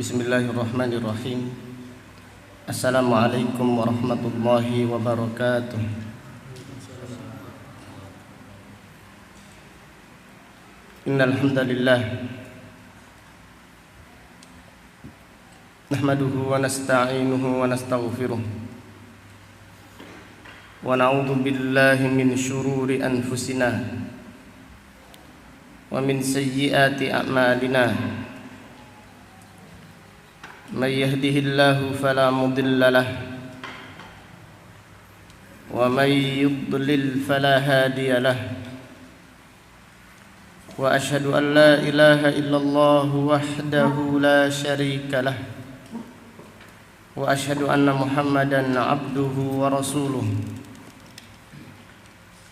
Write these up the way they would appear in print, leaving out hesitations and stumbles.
Bismillahirrahmanirrahim. Assalamualaikum warahmatullahi wabarakatuh. Innal hamdalillah nahmaduhu wa nasta'inuhu wa nastaghfiruh wa na'udzu billahi min syururi anfusina wa min sayyiati a'malina. Man yahdihillahu fala mudilla lahu wa man yudlil fala hadiya lahu. Wa asyhadu an la ilaha illallah wahdahu la syarika lah. Wa asyhadu anna Muhammadan abduhu wa rasuluh.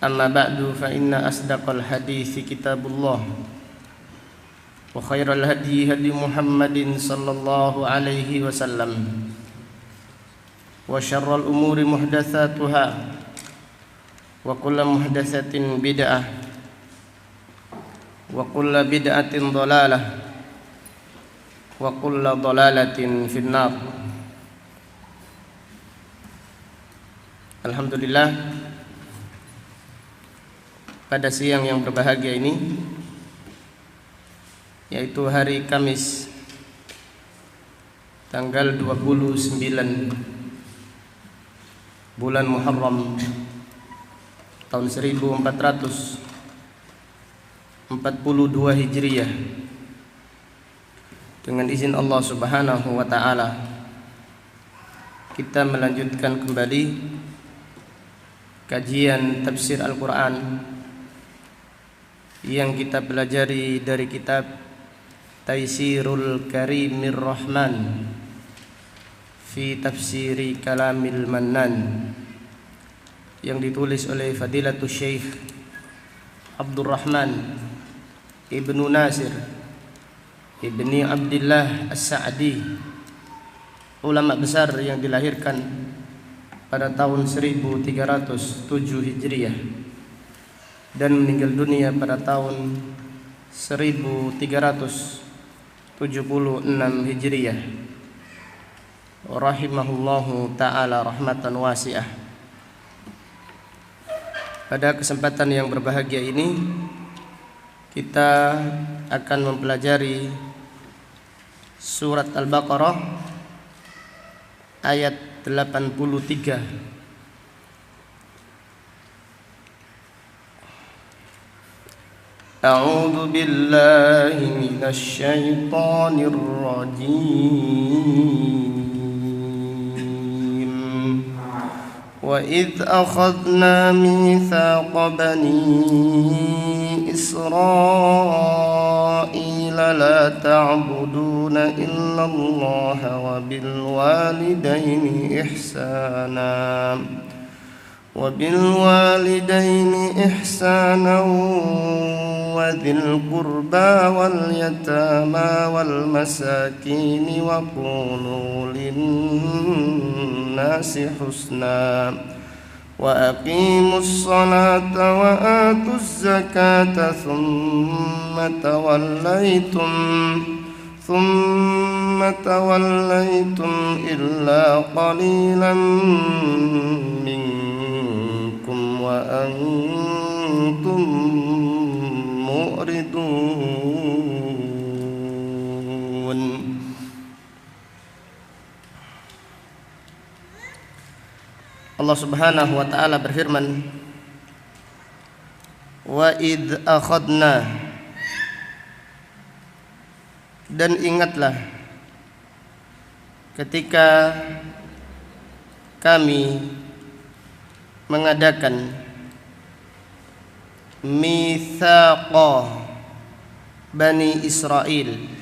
Amma ba'du fa inna asdaqal hadithi kitabullah wa khairal hadi hadi Muhammadin sallallahu alaihi wasallam wa syarral umuri muhdatsatuha wa kullu muhdatsatin bid'ah wa kullu bid'atin dhalalah wa kullu dhalalatin finnar. Alhamdulillah, pada siang yang berbahagia ini, yaitu hari Kamis tanggal 29 bulan Muharram tahun 1442 Hijriah, dengan izin Allah Subhanahu wa taala kita melanjutkan kembali kajian tafsir Al-Qur'an yang kita pelajari dari kitab Taisirul Karimir Rahman fi Tafsiri Kalamil Mannan, yang ditulis oleh Fadilatul Syekh Abdurrahman Ibnu Nasir Ibni Abdillah As-Sa'di, ulama besar yang dilahirkan pada tahun 1307 Hijriah dan meninggal dunia pada tahun 1376 Hijriah, rahimahullahu ta'ala rahmatan wasi'ah. Pada kesempatan yang berbahagia ini kita akan mempelajari surat Al-Baqarah ayat 83. A'udzu billahi minasy syaithanir rajim. Wa idz akhadna mitsaqa bani Israila la ta'buduna illallaha wa bil walidayni ihsana وذي القربى واليتامى والمساكين وقولوا للناس حسنا وأقيموا الصلاة وآتوا الزكاة ثم توليتم إلا قليلا منكم وأنتم mu'ridun. Allah Subhanahu wa ta'ala berfirman, wa idz akhadna, dan ingatlah ketika kami mengadakan mitsaqa Bani Israil,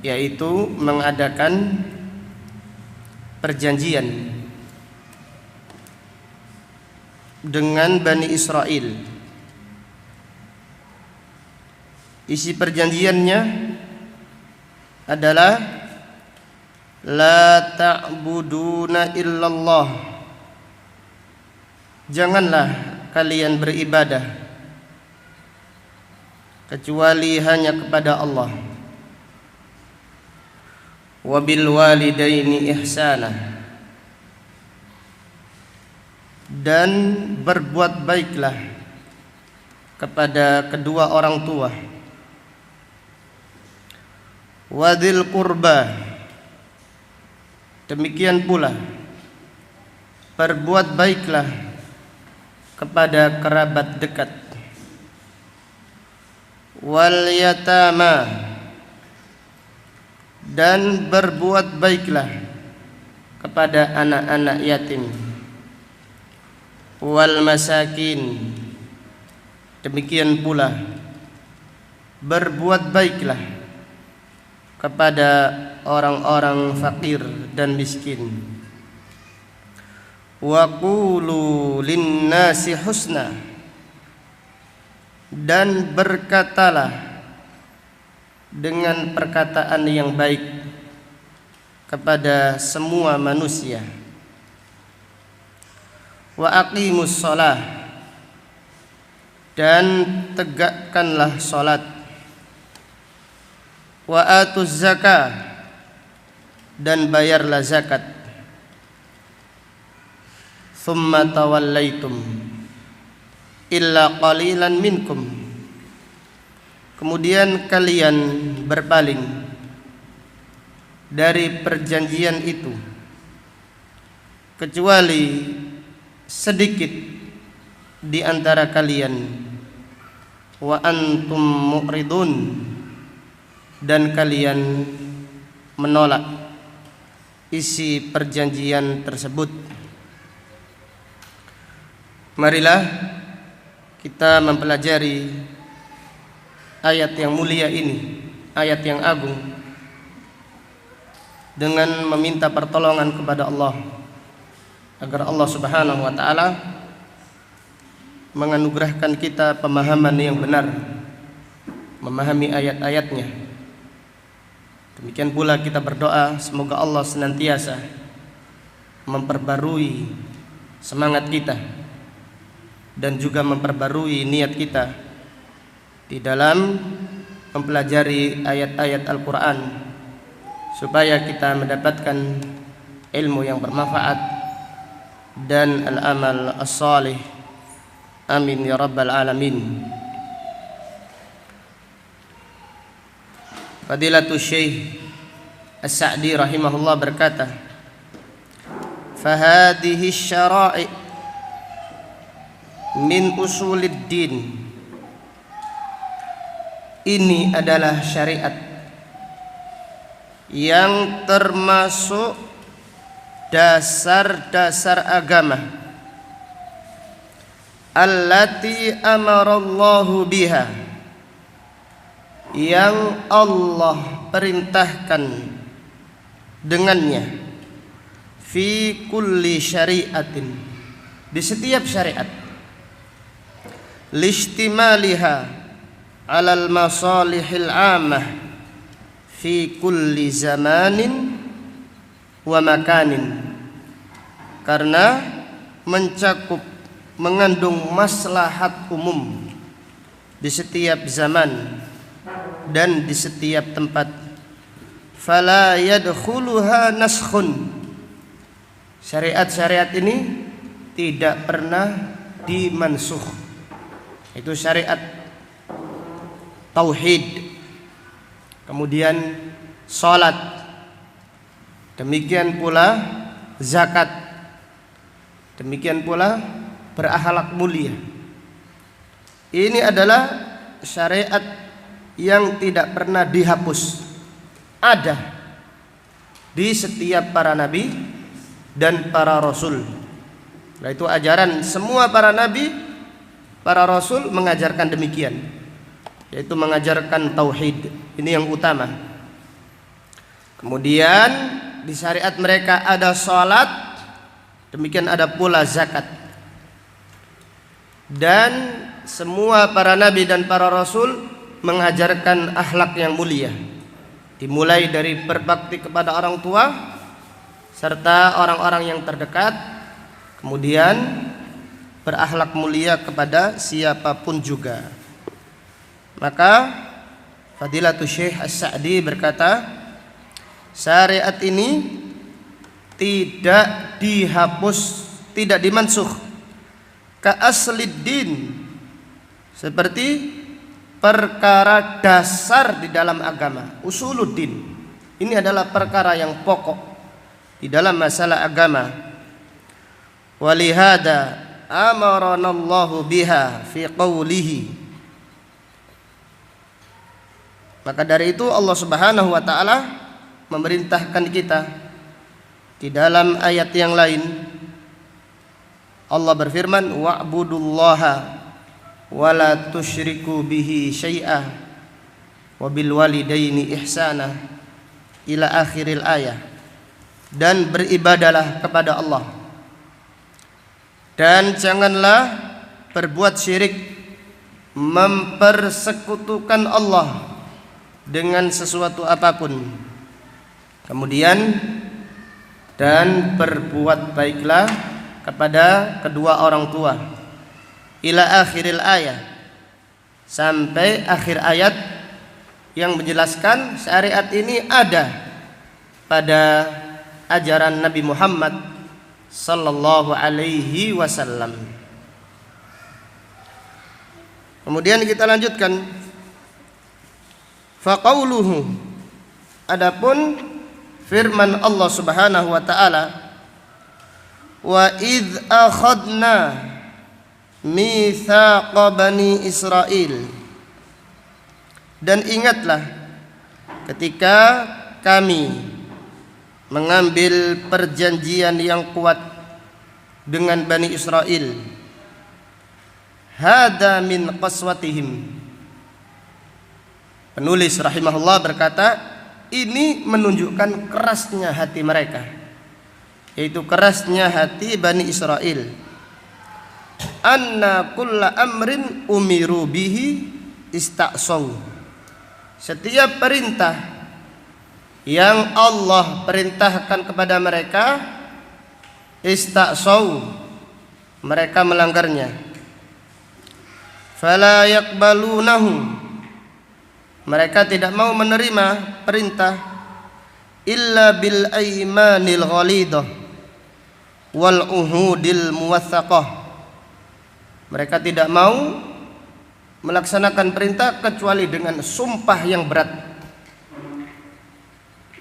yaitu mengadakan perjanjian dengan Bani Israil. Isi perjanjiannya adalah la ta'buduna illallah, janganlah kalian beribadah kecuali hanya kepada Allah. wa bil walidaini ihsana, dan berbuat baiklah kepada kedua orang tua, wadil qurba, demikian pula berbuat baiklah kepada kerabat dekat, wal yatama, dan berbuat baiklah kepada anak-anak yatim, wal masakin, demikian pula berbuat baiklah kepada orang-orang fakir dan miskin. Wa qulu linnasi husna, dan berkatalah dengan perkataan yang baik kepada semua manusia. Wa aqimus shalah, dan tegakkanlah salat. Wa atuz zakah, dan bayarlah zakat. Thumma tawallaitum illa qalilan minkum, kemudian kalian berpaling dari perjanjian itu kecuali sedikit di antara kalian. Wa antum mu'ridun, dan kalian menolak isi perjanjian tersebut. Marilah kita mempelajari ayat yang mulia ini, ayat yang agung, dengan meminta pertolongan kepada Allah agar Allah Subhanahu wa taala menganugerahkan kita pemahaman yang benar, memahami ayat-ayatnya. Demikian pula kita berdoa semoga Allah senantiasa memperbarui semangat kita dan juga memperbarui niat kita di dalam mempelajari ayat-ayat Al-Quran, supaya kita mendapatkan ilmu yang bermanfaat dan al-amal as-salih. Amin ya rabbal alamin. Fadilatul Syekh As-Sa'di rahimahullah berkata, "Fahadihi syara'i' min usulid din." Ini adalah syariat yang termasuk dasar-dasar agama, allati amarallahu biha, yang Allah perintahkan dengannya, fi kulli syariatin, di setiap syariat, listimaliha alal masalihil amah fi kulli zamanin wa makanin, karena mencakup, mengandung maslahat umum di setiap zaman dan di setiap tempat. Fala yadkhuluha naskhun, syariat-syariat ini tidak pernah dimansukh. Itu syariat tauhid, kemudian salat, demikian pula zakat, demikian pula berakhlak mulia. Ini adalah syariat yang tidak pernah dihapus, ada di setiap para nabi dan para rasul. Nah, itu ajaran semua para nabi, para rasul mengajarkan demikian, yaitu mengajarkan tauhid. Ini yang utama. Kemudian di syariat mereka ada salat, demikian ada pula zakat. Dan semua para nabi dan para rasul mengajarkan akhlak yang mulia, dimulai dari berbakti kepada orang tua serta orang-orang yang terdekat, kemudian berakhlak mulia kepada siapapun juga. Maka Fadilatul Syekh As-Sa'di berkata, syariat ini tidak dihapus, tidak dimansukh ka aslid din, seperti perkara dasar di dalam agama, usuluddin. Ini adalah perkara yang pokok di dalam masalah agama. Walihada amarana Allahu biha fi qawlihi. Maka dari itu Allah Subhanahu wa taala memerintahkan kita di dalam ayat yang lain. Allah berfirman, wa'budullaha wa la tusyriku bihi syai'a wa bil walidaini ihsana ila akhiril ayah. Dan beribadalah kepada Allah, dan janganlah berbuat syirik, mempersekutukan Allah dengan sesuatu apapun. Kemudian, dan berbuat baiklah kepada kedua orang tua ila akhiril ayat, sampai akhir ayat yang menjelaskan syariat ini ada pada ajaran Nabi Muhammad sallallahu alaihi wasallam. Kemudian kita lanjutkan, faqauluhu, adapun firman Allah Subhanahu wa taala, wa idz akhadna mitsaqa bani Israil, dan ingatlah ketika kami mengambil perjanjian yang kuat dengan Bani Israel. Hada min qaswatihim. Penulis rahimahullah berkata, ini menunjukkan kerasnya hati mereka, yaitu kerasnya hati Bani Israel. Anna kulla amrin umiru bihi ista'saw. Setiap perintah yang Allah perintahkan kepada mereka, ista'saw, mereka melanggarnya. Fala yaqbalunahu, mereka tidak mau menerima perintah, illa bil aimanil ghalidah wal uhudil muwaththaqah. Mereka tidak mau melaksanakan perintah kecuali dengan sumpah yang berat.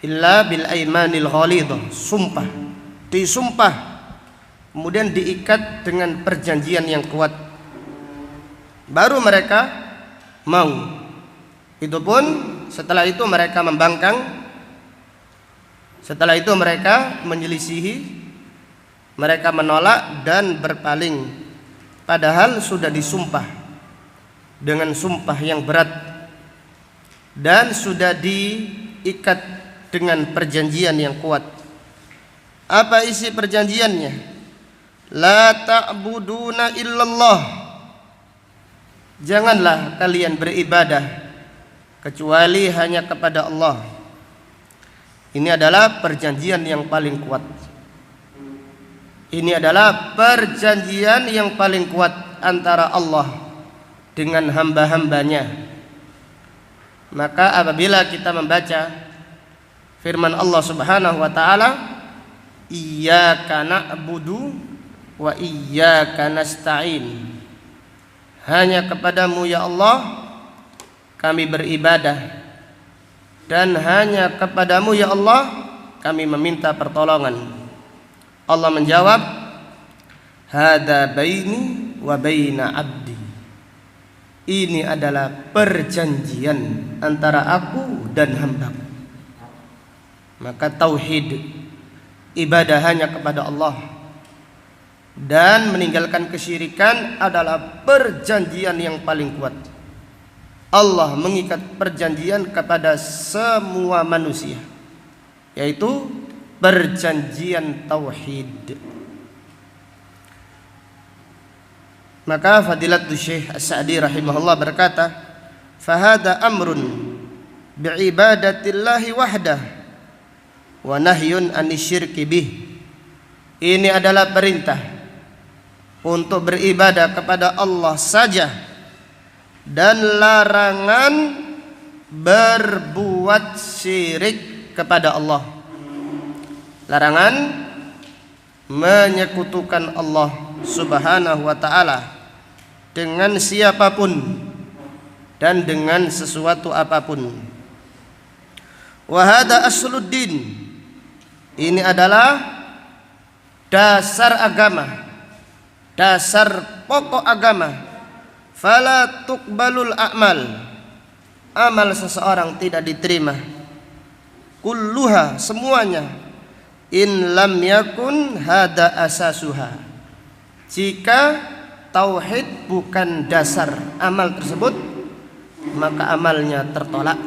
Illa bil aimanil ghalidah, sumpah, disumpah, kemudian diikat dengan perjanjian yang kuat, baru mereka mau. Itu pun setelah itu mereka membangkang, setelah itu mereka menyelisihi, mereka menolak dan berpaling, padahal sudah disumpah dengan sumpah yang berat dan sudah diikat dengan perjanjian yang kuat. Apa isi perjanjiannya? La ta'buduna illallah, janganlah kalian beribadah kecuali hanya kepada Allah. Ini adalah perjanjian yang paling kuat. Ini adalah perjanjian yang paling kuat antara Allah dengan hamba-hambanya. Maka apabila kita membaca firman Allah Subhanahu wa taala, iyyaka na'budu wa iyyaka nasta'in, hanya kepadamu ya Allah kami beribadah, dan hanya kepadamu ya Allah kami meminta pertolongan. Allah menjawab, hada baini wa baina abdi, ini adalah perjanjian antara aku dan hambaku. Maka tauhid, ibadah hanya kepada Allah, dan meninggalkan kesyirikan adalah perjanjian yang paling kuat. Allah mengikat perjanjian kepada semua manusia, yaitu perjanjian tauhid. Maka Fadilatul Syekh As-Sa'di rahimahullah berkata, fahada amrun bi'ibadatillahi wahdah wa nahyun anisyirki bih. Ini adalah perintah untuk beribadah kepada Allah saja, dan larangan berbuat syirik kepada Allah. Larangan menyekutukan Allah Subhanahu wa taala dengan siapapun dan dengan sesuatu apapun. Wa hada asluddin. Ini adalah dasar agama, dasar pokok agama. Fala tuqbalul a'mal. Amal seseorang tidak diterima. Kulluha, semuanya. In lam yakun hada asasuha. Jika tauhid bukan dasar amal tersebut, maka amalnya tertolak.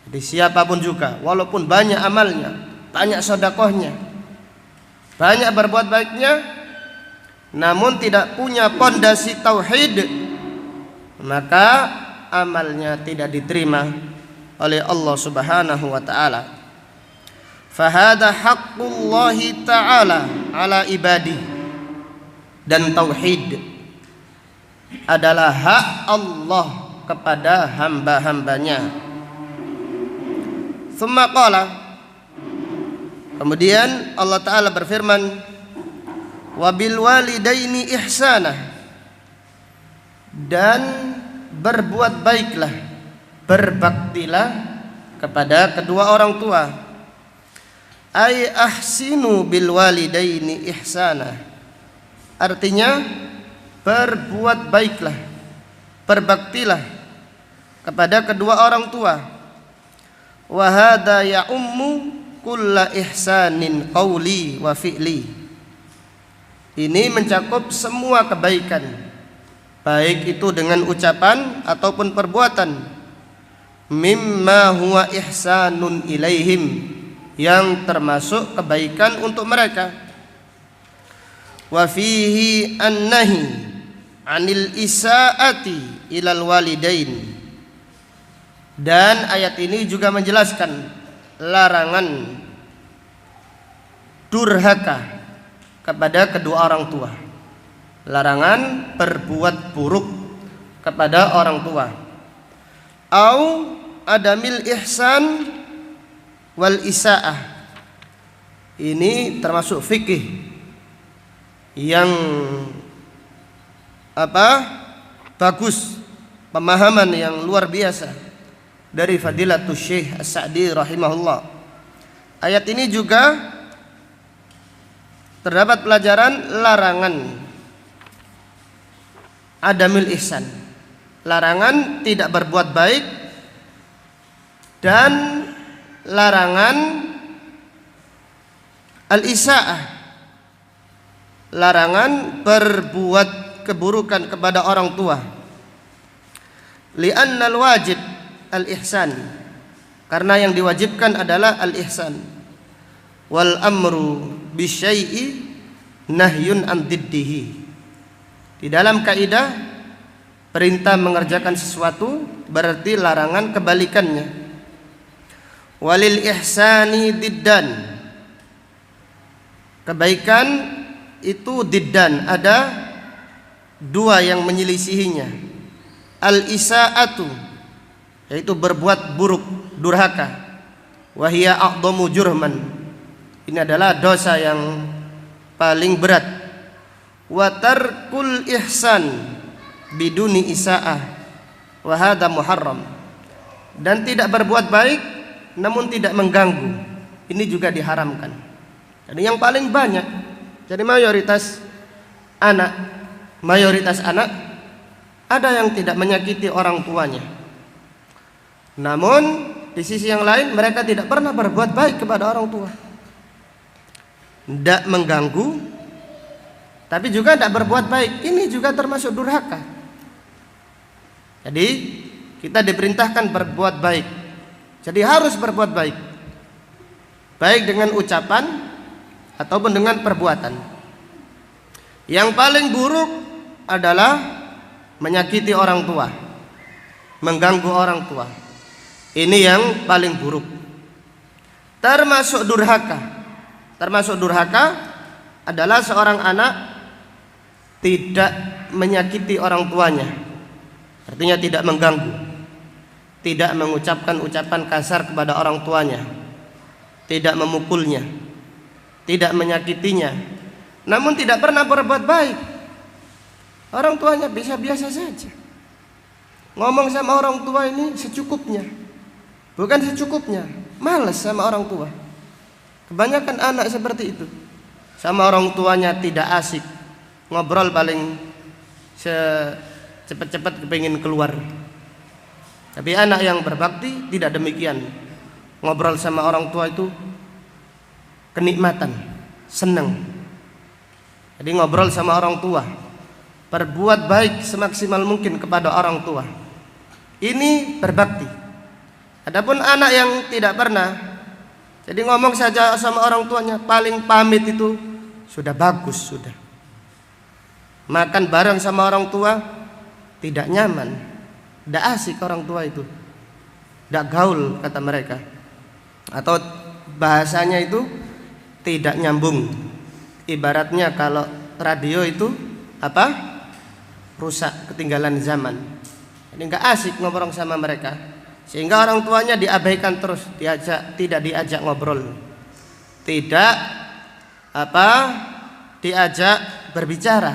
Jadi siapapun juga, walaupun banyak amalnya, banyak sedekahnya, banyak berbuat baiknya, namun tidak punya pondasi tauhid, maka amalnya tidak diterima oleh Allah Subhanahu wa taala. Fahada haqqullahi ta'ala ala ibadi. Dan tauhid adalah hak Allah kepada hamba-hambanya. Tsumma qala, kemudian Allah Ta'ala berfirman, wabil walidaini ihsana, dan berbuat baiklah, berbaktilah kepada kedua orang tua. Ay ahsinu bil walidaini ihsana, artinya berbuat baiklah, berbaktilah kepada kedua orang tua. Wa hadza ya'ummu kulla ihsanin qauli wa fi'li. Ini mencakup semua kebaikan, baik itu dengan ucapan ataupun perbuatan. Mimma huwa ihsanun ilaihim, yang termasuk kebaikan untuk mereka. Wa fihi annahi anil isaati ilal walidain. Dan ayat ini juga menjelaskan larangan durhaka kepada kedua orang tua. Larangan berbuat buruk kepada orang tua. Au adamil ihsan wal isaah. Ini termasuk fikih yang bagus, pemahaman yang luar biasa dari Fadilatul Syekh As-Sa'di rahimahullah. Ayat ini juga terdapat pelajaran larangan adamil ihsan, larangan tidak berbuat baik, dan larangan al-isaah, larangan berbuat keburukan kepada orang tua. Li'annal wajib al-ihsan, karena yang diwajibkan adalah al-ihsan. Wal amru bisyai'i nahyun an diddihi. Di dalam kaidah, perintah mengerjakan sesuatu berarti larangan kebalikannya. Walil ihsani diddan, kebaikan itu diddan, ada dua yang menyelisihinya. Al-isaatu, yaitu berbuat buruk, durhaka. Wahia a'dhamu jurman, ini adalah dosa yang paling berat. Wa tarkul ihsan biduni isaah wa hadha muharram, dan tidak berbuat baik namun tidak mengganggu, ini juga diharamkan. Jadi yang paling banyak, jadi mayoritas anak ada yang tidak menyakiti orang tuanya. Namun di sisi yang lain mereka tidak pernah berbuat baik kepada orang tua, tidak mengganggu, tapi juga tidak berbuat baik. Ini juga termasuk durhaka. Jadi kita diperintahkan berbuat baik, jadi harus berbuat baik, baik dengan ucapan ataupun dengan perbuatan. Yang paling buruk adalah menyakiti orang tua, mengganggu orang tua. Ini yang paling buruk. Termasuk durhaka adalah seorang anak tidak menyakiti orang tuanya, artinya tidak mengganggu, tidak mengucapkan ucapan kasar kepada orang tuanya. tidak memukulnya, tidak menyakitinya, namun tidak pernah berbuat baik. Orang tuanya biasa-biasa saja. Ngomong sama orang tua ini secukupnya, bukan secukupnya, malas sama orang tua. Kebanyakan anak seperti itu. Sama orang tuanya tidak asik, ngobrol paling cepat-cepat kepingin keluar. Tapi anak yang berbakti tidak demikian. Ngobrol sama orang tua itu kenikmatan, senang. Jadi ngobrol sama orang tua, berbuat baik semaksimal mungkin kepada orang tua. Ini berbakti. Adapun anak yang tidak pernah, jadi ngomong saja sama orang tuanya, paling pamit itu sudah bagus, sudah. Makan bareng sama orang tua tidak nyaman, tidak asik orang tua itu, tidak gaul kata mereka. Atau bahasanya itu tidak nyambung. Ibaratnya kalau radio itu apa? Rusak, ketinggalan zaman. Jadi nggak asik ngobrol sama mereka, sehingga orang tuanya diabaikan terus, tidak diajak ngobrol, tidak diajak berbicara.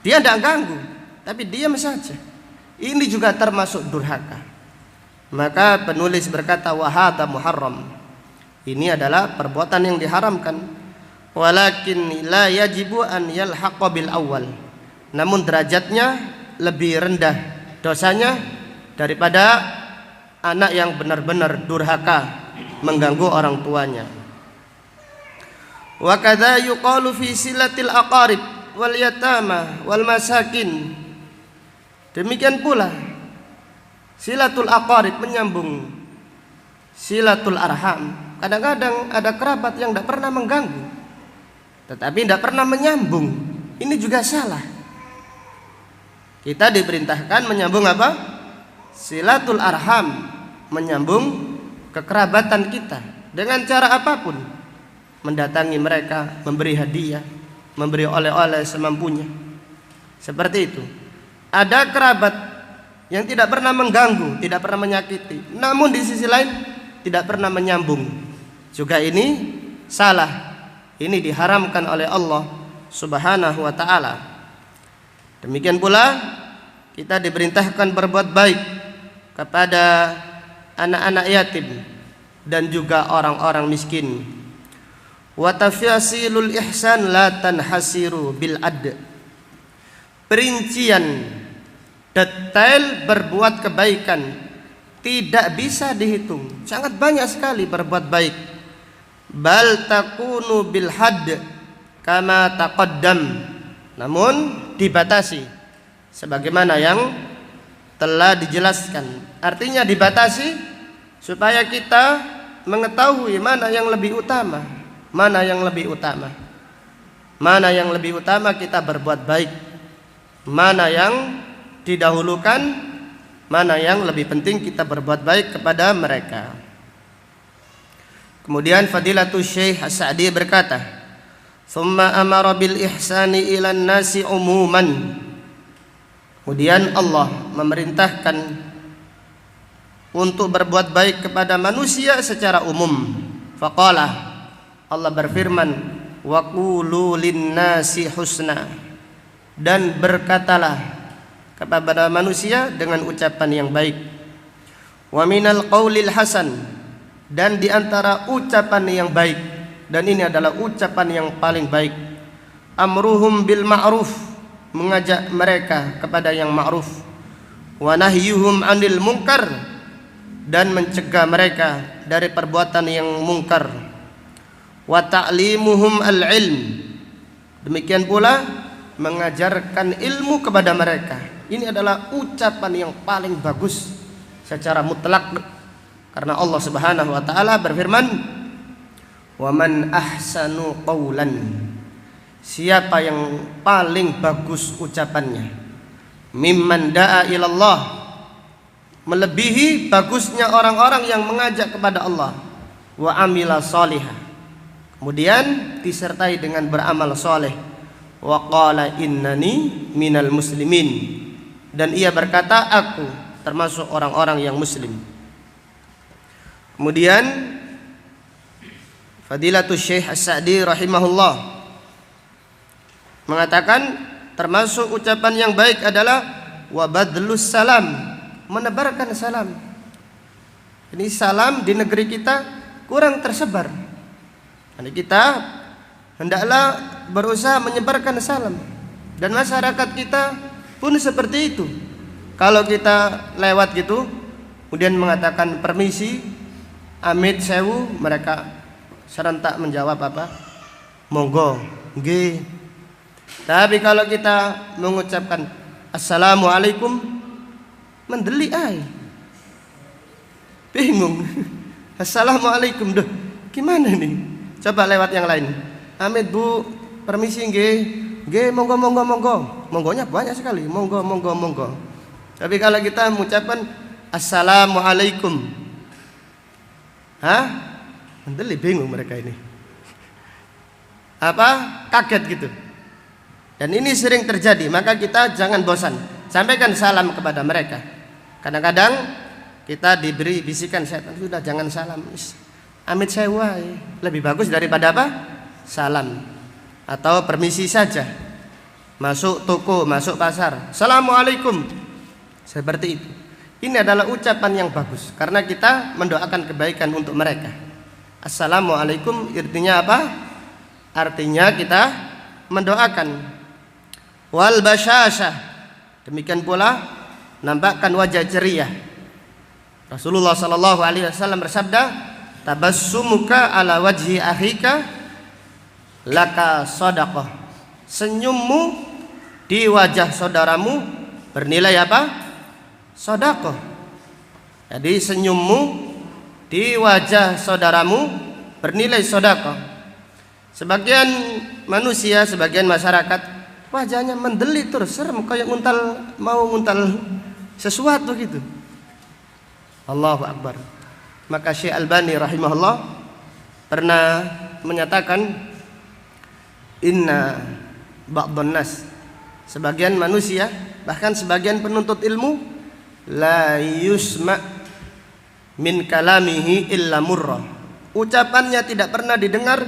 Dia tidak ganggu, tapi diam saja. Ini juga termasuk durhaka. Maka penulis berkata wahada muharram. Ini adalah perbuatan yang diharamkan. Walakin la yajibu an yalhaqa bil awal. Namun derajatnya lebih rendah dosanya daripada anak yang benar-benar durhaka mengganggu orang tuanya. Wa kadza yuqalu fi silatil aqarib wal yatama wal masakin. Demikian pula silatul aqarib, menyambung silatul arham. Kadang-kadang ada kerabat yang tidak pernah mengganggu, tetapi tidak pernah menyambung. Ini juga salah. Kita diperintahkan menyambung apa? Silatul arham, menyambung kekerabatan kita dengan cara apapun. Mendatangi mereka, memberi hadiah, memberi oleh-oleh semampunya. Seperti itu. Ada kerabat yang tidak pernah mengganggu, tidak pernah menyakiti, namun di sisi lain tidak pernah menyambung. Juga ini salah. Ini diharamkan oleh Allah Subhanahu wa ta'ala. Demikian pula kita diperintahkan berbuat baik kepada anak-anak yatim dan juga orang-orang miskin. Wa tafyasilul ihsan la tanhasiru bil ad. Perincian detail berbuat kebaikan tidak bisa dihitung. Sangat banyak sekali berbuat baik. Bal takunu bil hadd kama taqaddam. Namun dibatasi sebagaimana yang telah dijelaskan. Artinya dibatasi supaya kita mengetahui mana yang lebih utama, mana yang lebih utama, mana yang lebih utama kita berbuat baik, mana yang didahulukan, mana yang lebih penting kita berbuat baik kepada mereka. Kemudian Fadilatul Syekh As-Sa'di berkata, "Tsumma amara bil ihsani ilan nasi umuman." Kemudian Allah memerintahkan untuk berbuat baik kepada manusia secara umum. Faqala, Allah berfirman, "Wa qulu lin-nasi husna." Dan berkatalah kepada manusia dengan ucapan yang baik. Wa minal qaulil hasan, dan di antara ucapan yang baik, dan ini adalah ucapan yang paling baik, amruhum bil ma'ruf, mengajak mereka kepada yang ma'ruf, wa nahyuhum 'anil munkar, dan mencegah mereka dari perbuatan yang mungkar, wa ta'limuhum al-ilm, demikian pula mengajarkan ilmu kepada mereka. Ini adalah ucapan yang paling bagus secara mutlak, karena Allah Subhanahu wa taala berfirman, "Wa man ahsanu qawlan." Siapa yang paling bagus ucapannya? Mimman da'a ilallah, melebihi bagusnya orang-orang yang mengajak kepada Allah. Wa amila sholihah, kemudian disertai dengan beramal soleh. Wa qala innani minal muslimin, dan ia berkata, aku termasuk orang-orang yang muslim. Kemudian Fadilatul Syekh As-Sa'di rahimahullah mengatakan termasuk ucapan yang baik adalah wabadlus salam, menebarkan salam. Ini salam di negeri kita kurang tersebar. Jadi kita hendaklah berusaha menyebarkan salam, dan masyarakat kita pun seperti itu. Kalau kita lewat gitu kemudian mengatakan permisi, amit sewu, mereka serentak menjawab apa? Monggo, nggih. Tapi kalau kita mengucapkan assalamualaikum, mendeli ay. Bingung. Assalamualaikum, duh, gimana nih? Coba lewat yang lain. Amit bu, permisi nggih. Nggih, monggo monggo monggo. Monggonya banyak sekali. Monggo monggo monggo. Tapi kalau kita mengucapkan assalamualaikum, mendeli, bingung mereka ini. Kaget gitu. Dan ini sering terjadi, maka kita jangan bosan, sampaikan salam kepada mereka. Kadang-kadang kita diberi bisikan setan, sudah jangan salam, amit sewa, lebih bagus daripada apa? Salam. Atau permisi saja, masuk toko, masuk pasar, assalamualaikum, seperti itu. Ini adalah ucapan yang bagus, karena kita mendoakan kebaikan untuk mereka. Assalamualaikum artinya apa? Artinya kita mendoakan. Wal basyashah, demikian pula nampakkan wajah ceria. Rasulullah sallallahu alaihi wasallam bersabda, tabassumuka ala wajhi akhika laka shadaqah. Senyummu di wajah saudaramu bernilai apa? Sedekah. Jadi senyummu di wajah saudaramu bernilai sedekah. Sebagian manusia, sebagian masyarakat wajahnya mendelit terus, serem kayak mau nguntal sesuatu gitu. Allahu Akbar. Maka Syekh Albani rahimahullah pernah menyatakan, inna ba'dhan nas, sebagian manusia, bahkan sebagian penuntut ilmu, la yusma min kalamihi illa murrah, ucapannya tidak pernah didengar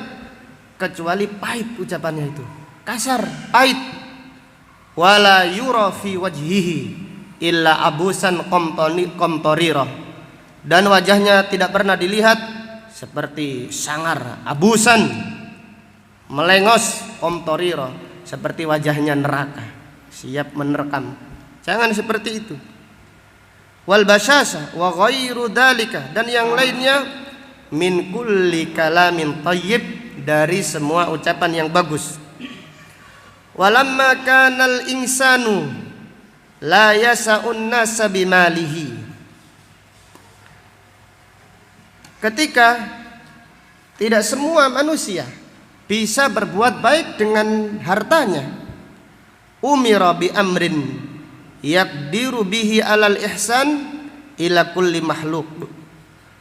kecuali pahit ucapannya itu, kasar, pahit. Wala yura fi wajhihi illa abusan qamtarirah, dan wajahnya tidak pernah dilihat seperti sangar, abusan, melengos, qamtarirah, seperti wajahnya neraka, siap menerkam. Jangan seperti itu. Wal basyasha wa ghairu dzalika, dan yang lainnya, min kulli kalamin thayyib, dari semua ucapan yang bagus. Walamma kanal insanu la yasa'un nasa bimalihi, ketika tidak semua manusia bisa berbuat baik dengan hartanya, umira bi amrin yaqdiru bihi alal ihsan ila kulli makhluk,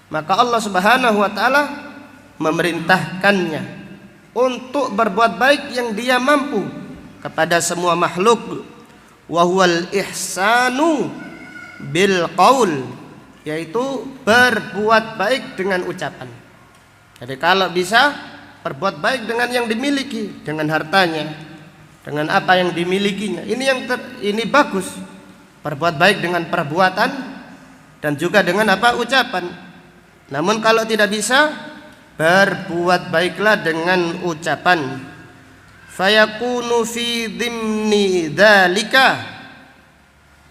maka Allah Subhanahu wa taala memerintahkannya untuk berbuat baik yang dia mampu kepada semua makhluk. Wa huwal ihsanu bil qaul, yaitu berbuat baik dengan ucapan. Jadi kalau bisa berbuat baik dengan yang dimiliki, dengan hartanya, dengan apa yang dimilikinya. Ini bagus. Berbuat baik dengan perbuatan dan juga dengan apa? Ucapan. Namun kalau tidak bisa, berbuat baiklah dengan ucapan. Fayakunu fi dhimni dzalika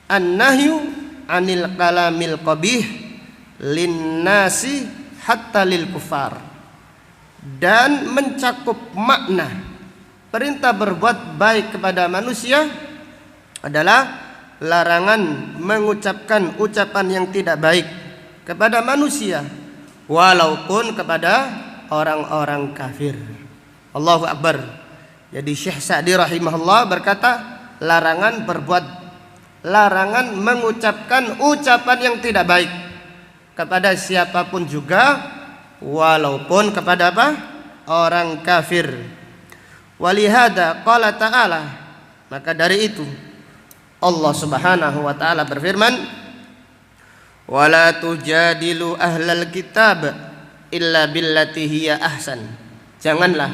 an-nahyu 'anil kalamil qabih lin-nasi hatta lil kufar, dan mencakup makna perintah berbuat baik kepada manusia adalah larangan mengucapkan ucapan yang tidak baik kepada manusia, walaupun kepada orang-orang kafir. Allahu Akbar. Jadi Syekh Sa'di rahimahullah berkata, larangan mengucapkan ucapan yang tidak baik kepada siapapun juga, walaupun kepada apa? Orang kafir. Walihada qala ta'ala, maka dari itu Allah Subhanahu wa taala berfirman, wala tujadilu ahlal kitab illa billati hiya ahsan. Janganlah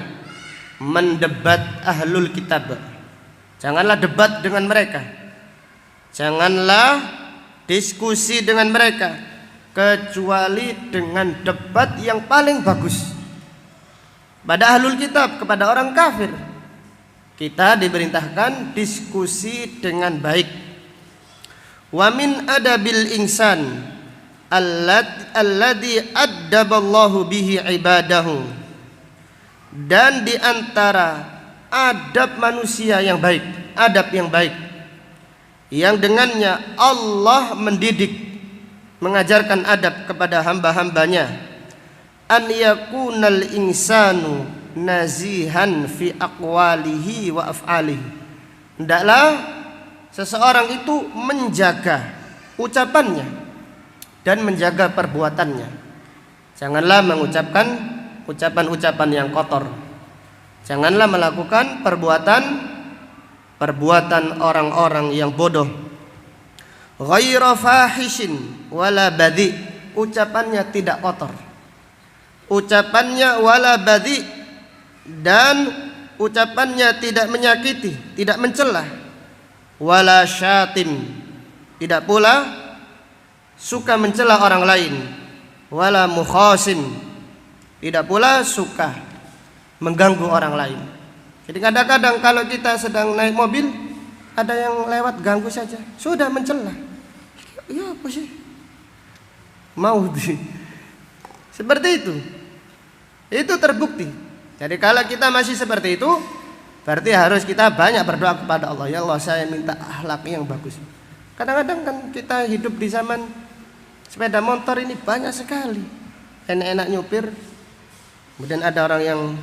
mendebat ahlul kitab. Janganlah debat dengan mereka. Janganlah diskusi dengan mereka, kecuali dengan debat yang paling bagus. Pada ahlul kitab, kepada orang kafir, kita diperintahkan diskusi dengan baik. Wa min adabil insan alladzi addaballahu bihi ibadahu. Dan di antara adab manusia yang baik, adab yang baik yang dengannya Allah mendidik, mengajarkan adab kepada hamba-hambanya, an yakunal insanu nazihan fi aqwalihi wa af'alihi. Hendaklah seseorang itu menjaga ucapannya dan menjaga perbuatannya. Janganlah mengucapkan ucapan-ucapan yang kotor. Janganlah melakukan perbuatan orang-orang yang bodoh. Ghaira fahishin wala badhi. Ucapannya tidak kotor. Ucapannya wala badhi, dan ucapannya tidak menyakiti, tidak mencela. Wala syatim, tidak pula suka mencela orang lain. Wala mukhasim, tidak pula suka mengganggu orang lain. Jadi kadang-kadang kalau kita sedang naik mobil, ada yang lewat ganggu saja, sudah mencela. Ya apa sih? Mau seperti itu. Itu terbukti. Jadi kalau kita masih seperti itu, berarti harus kita banyak berdoa kepada Allah. Ya Allah, saya minta akhlak yang bagus. Kadang-kadang kan kita hidup di zaman sepeda motor ini banyak sekali. Enak-enak nyupir. Kemudian ada orang yang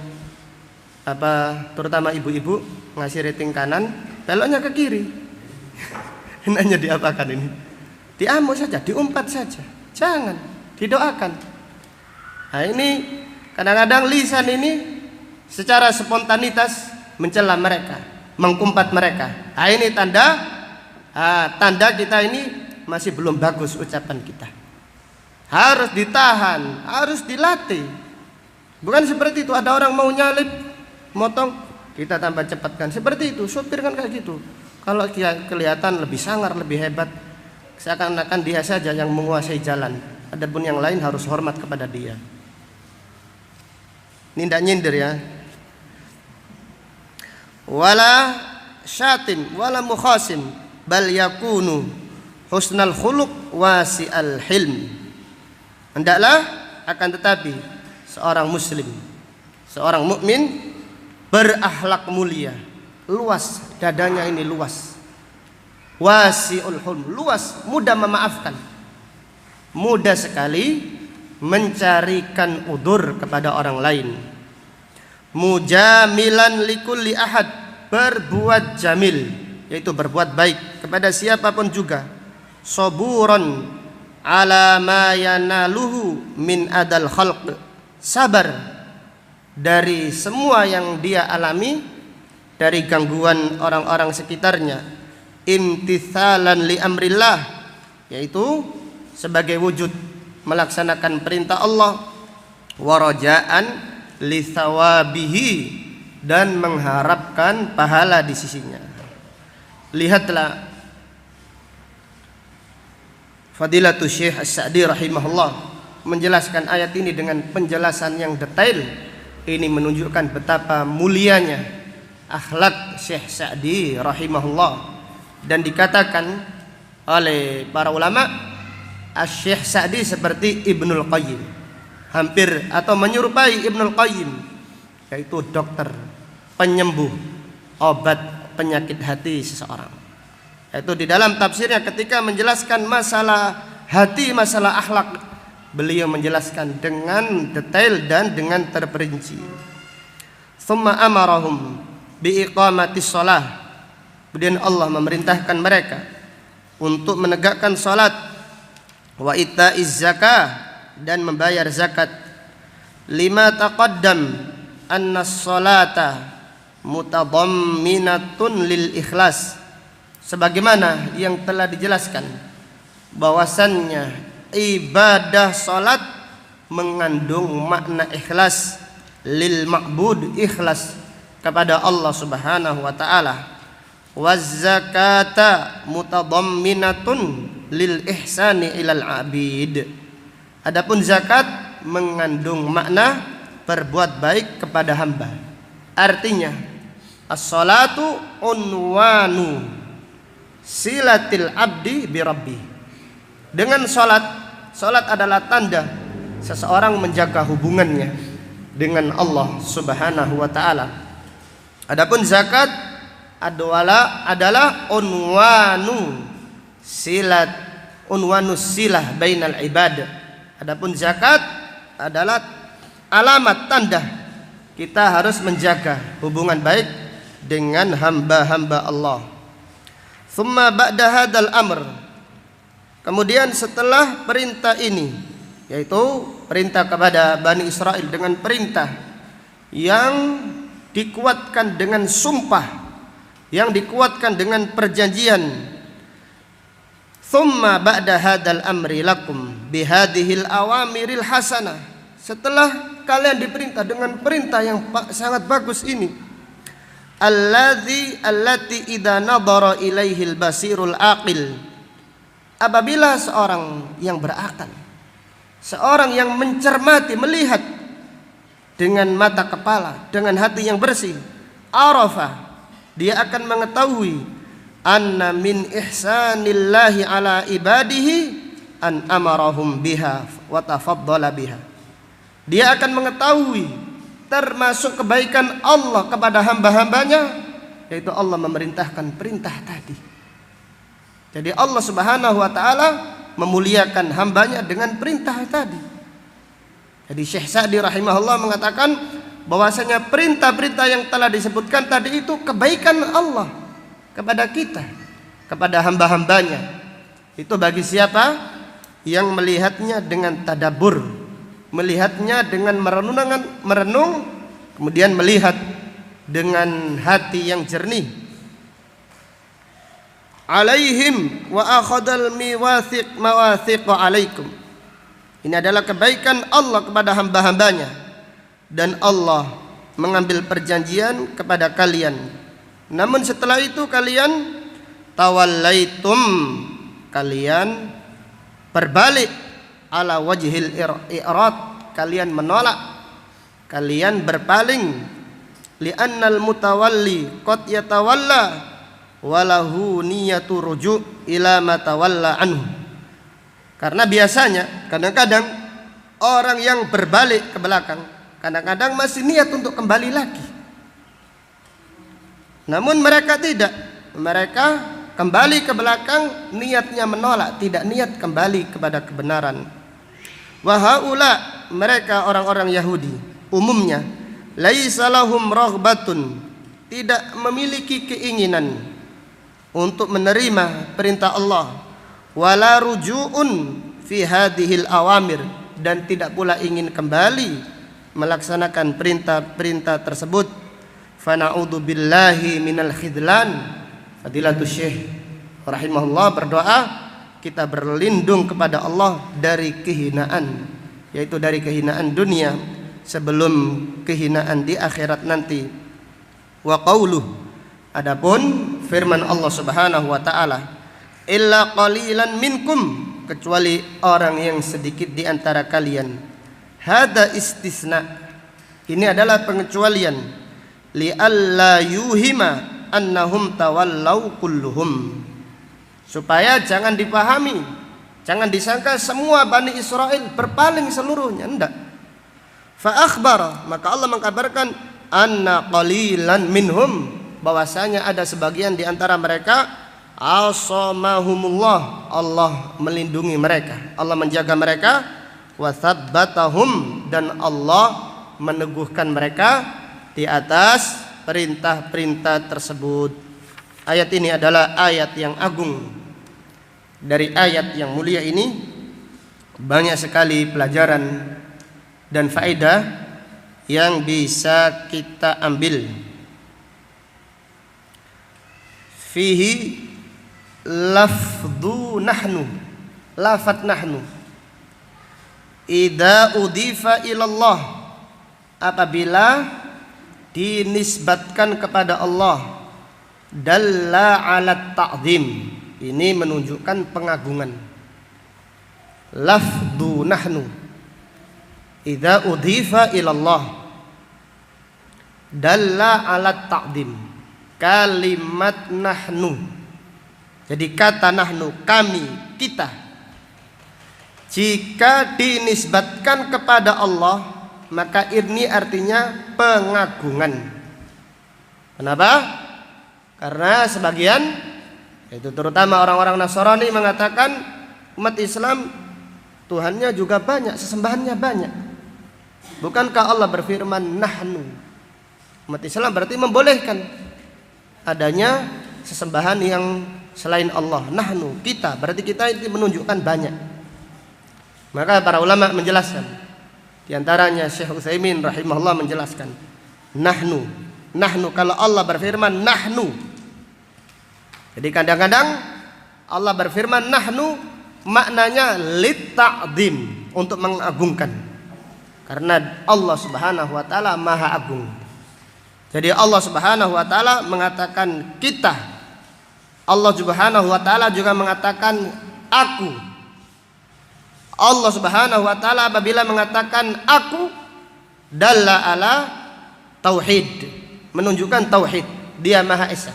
terutama ibu-ibu ngasih rating kanan, beloknya ke kiri. Enaknya diapakan ini? Diamuk saja, diumpat saja. Jangan, didoakan. Nah ini kadang-kadang lisan ini secara spontanitas mencela mereka, mengumpat mereka. Nah ini tanda kita ini masih belum bagus ucapan kita. Harus ditahan, harus dilatih. Bukan seperti itu, ada orang mau nyalip, motong, kita tambah cepatkan. Seperti itu, sopir kan kayak gitu. Kalau kelihatan lebih sangar, lebih hebat, seakan-akan dia saja yang menguasai jalan. Adapun yang lain harus hormat kepada dia. Ini tidak nyindir ya. Wala syatim, wala mukhasim, bal yakunu husnal khuluq wasi'al hilm. Hendaklah akan tetapi seorang muslim, seorang mukmin berakhlak mulia, luas dadanya, ini luas, wasi'ul hulm, luas, mudah memaafkan, mudah sekali mencarikan udzur kepada orang lain, mujamilan likulli ahad, berbuat jamil, yaitu berbuat baik kepada siapapun juga, saburan ala ma yanaluhu min adal khalq, sabar dari semua yang dia alami dari gangguan orang-orang sekitarnya, imtithalan li amrillah, yaitu sebagai wujud melaksanakan perintah Allah, warajaan li thawabihi, dan mengharapkan pahala di sisinya. Lihatlah Fadilatul Syekh As-Sa'di rahimahullah menjelaskan ayat ini dengan penjelasan yang detail. Ini menunjukkan betapa mulianya akhlak Syekh Sa'di rahimahullah, dan dikatakan oleh para ulama Syekh Sa'di seperti Ibnul Qayyim, hampir atau menyerupai Ibnul Qayyim, yaitu dokter, penyembuh, obat penyakit hati seseorang. Yaitu di dalam tafsirnya ketika menjelaskan masalah hati, masalah akhlak, beliau menjelaskan dengan detail dan dengan terperinci. Tsumma amarahum biiqamatis shalah. Kemudian Allah memerintahkan mereka untuk menegakkan salat, wa itaiz zakah, dan membayar zakat. Lima taqaddam anna sholata mutadamminatun lil ikhlas, sebagaimana yang telah dijelaskan bahwasannya ibadah salat mengandung makna ikhlas, lil ma'bud, ikhlas kepada Allah Subhanahu wa taala. Waz zakata mutadamminatun lil ihsani ilal abid. Adapun zakat mengandung makna berbuat baik kepada hamba. Artinya as-salatu unwanu silatil abdi bi rabbi. Dengan salat adalah tanda seseorang menjaga hubungannya dengan Allah Subhanahu wa taala. Adapun zakat adalah unwanus silah bainal ibad. Adapun zakat adalah alamat tanda kita harus menjaga hubungan baik dengan hamba-hamba Allah. Thumma ba'da hadzal amr, kemudian setelah perintah ini, yaitu perintah kepada Bani Israel dengan perintah yang dikuatkan dengan sumpah, yang dikuatkan dengan perjanjian. Thumma ba'da hadzal amri lakum bihadhil awamiril hasanah, setelah kalian diperintah dengan perintah yang sangat bagus ini, allati idza nadhara ilaihil basirul aqil, apabila seorang yang berakal, seorang yang mencermati, melihat dengan mata kepala, dengan hati yang bersih, arafa, dia akan mengetahui anna min ihsanillahi ala ibadihi an amarahum biha wa tafaddala biha. Dia akan mengetahui termasuk kebaikan Allah kepada hamba-hambanya, yaitu Allah memerintahkan perintah tadi. Jadi Allah Subhanahu wa taala memuliakan hambanya dengan perintah tadi. Jadi Syekh Sa'di rahimahullah mengatakan bahwasanya perintah-perintah yang telah disebutkan tadi itu kebaikan Allah kepada kita, kepada hamba-hambanya. Itu bagi siapa yang melihatnya dengan tadabbur, melihatnya dengan merenung, kemudian melihat dengan hati yang jernih. Alaihim wa akhadal mawathiq alaikum. Ini adalah kebaikan Allah kepada hamba-hambanya, dan Allah mengambil perjanjian kepada kalian. Namun setelah itu kalian tawallaitum, kalian berbalik, ala wajhil i'rad, kalian menolak, kalian berpaling, li'annal mutawalli qad yatawalla walahu niyatu ruju' ila ma tawalla anhu. Karena biasanya kadang-kadang orang yang berbalik ke belakang kadang-kadang masih niat untuk kembali lagi. Namun mereka tidak, mereka kembali ke belakang niatnya menolak, tidak niat kembali kepada kebenaran. Wa haula, mereka orang-orang Yahudi umumnya, laisa lahum raghbatun, tidak memiliki keinginan untuk menerima perintah Allah, wala rujuun fi hadhil awamir, dan tidak pula ingin kembali melaksanakan perintah-perintah tersebut. Fa na'udzu billahi minal khidlan. Fadilatul Syekh rahimahullah berdoa, kita berlindung kepada Allah dari kehinaan, yaitu dari kehinaan dunia sebelum kehinaan di akhirat nanti. Wa qauluh, adapun firman Allah Subhanahu wa taala, illa qalilan minkum, kecuali orang yang sedikit di antara kalian. Hada istisna, ini adalah pengecualian, li alla yuhima annahum tawallau kulluhum, supaya jangan dipahami, jangan disangka semua Bani Israel berpaling seluruhnya, enggak. Fa akhbara, maka Allah mengkabarkan anna qalilan minhum, bahwasanya ada sebagian di antara mereka asamahumullah, Allah melindungi mereka, Allah menjaga mereka, wa tsabbatahum, dan Allah meneguhkan mereka di atas perintah-perintah tersebut. Ayat ini adalah ayat yang agung. Dari ayat yang mulia ini banyak sekali pelajaran dan faedah yang bisa kita ambil. Fihi lafdhu nahnu, lafat nahnu idza udifa ilallah apabila dinisbatkan kepada Allah, dalla ala ta'zim, ini menunjukkan pengagungan. Lafdu nahnu idza udhifa ila Allah dalla ala ta'zim, kalimat nahnu, jadi kata nahnu, kami, kita, jika dinisbatkan kepada Allah, maka ini artinya pengagungan. Kenapa? Karena sebagian, itu terutama orang-orang Nasrani, mengatakan umat Islam Tuhannya juga banyak, sesembahannya banyak. Bukankah Allah berfirman nahnu? Umat Islam berarti membolehkan adanya sesembahan yang selain Allah. Nahnu, kita, berarti kita itu menunjukkan banyak. Maka para ulama menjelaskan, di antaranya Syekh Utsaimin rahimahullah menjelaskan, nahnu kalau Allah berfirman nahnu. Jadi kadang-kadang Allah berfirman nahnu, maknanya lit ta'zim, untuk mengagungkan. Karena Allah Subhanahu wa taala Maha Agung. Jadi Allah Subhanahu wa taala mengatakan kita. Allah Subhanahu wa taala juga mengatakan aku. Allah Subhanahu wa taala apabila mengatakan aku, dalla ala tauhid, menunjukkan tauhid, Dia Maha Esa.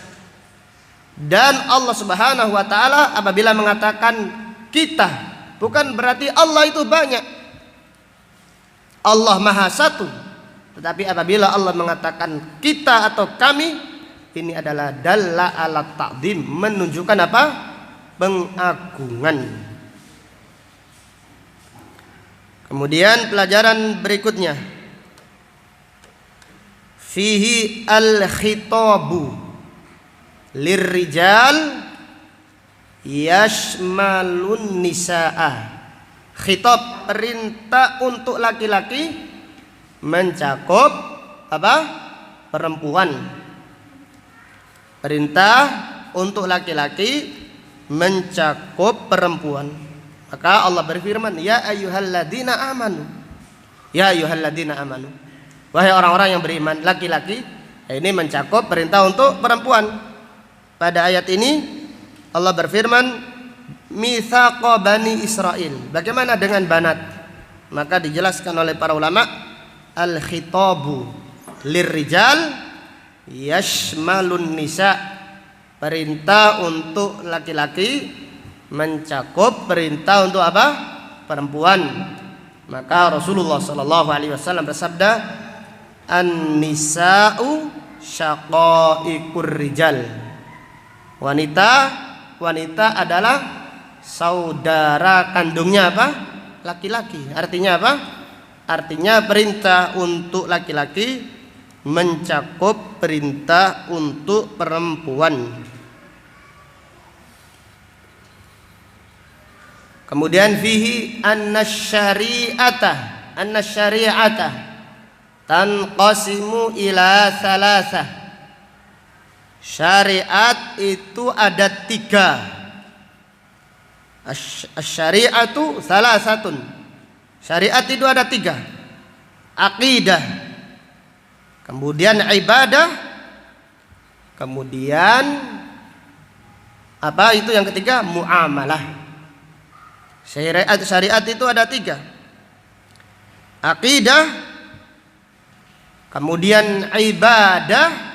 Dan Allah Subhanahu wa taala apabila mengatakan kita, bukan berarti Allah itu banyak. Allah Maha Satu. Tetapi apabila Allah mengatakan kita atau kami, ini adalah dalla ala ta'zim, menunjukkan apa? Pengagungan. Kemudian pelajaran berikutnya, fihi al-khitabu lirrijal yashmalun nisaa. Khitab, perintah untuk laki-laki, mencakup apa? Perempuan. Perintah untuk laki-laki mencakup perempuan. Maka Allah berfirman, ya ayyuhalladzina amanu. Ya ayyuhalladzina amanu. Wahai orang-orang yang beriman, laki-laki. Ini mencakup perintah untuk perempuan. Pada ayat ini Allah berfirman, mitsaqa bani Israil. Bagaimana dengan banat? Maka dijelaskan oleh para ulama, al-khitabu lirrijal yashmalun nisa. Perintah untuk laki-laki mencakup perintah untuk apa? Perempuan. Maka Rasulullah sallallahu alaihi wasallam bersabda, an-nisa'u syaqaiqur rijal. Wanita adalah saudara kandungnya apa? Laki-laki. Artinya apa? Artinya perintah untuk laki-laki mencakup perintah untuk perempuan. Kemudian fihi annasyari'ata tanqasimu ila thalathah. Syariat itu ada 3. Asy-syari'atu salasatun. Syariat itu ada 3. Aqidah, kemudian ibadah, kemudian apa itu yang ketiga? Muamalah. Syariat itu ada 3. Aqidah, kemudian ibadah,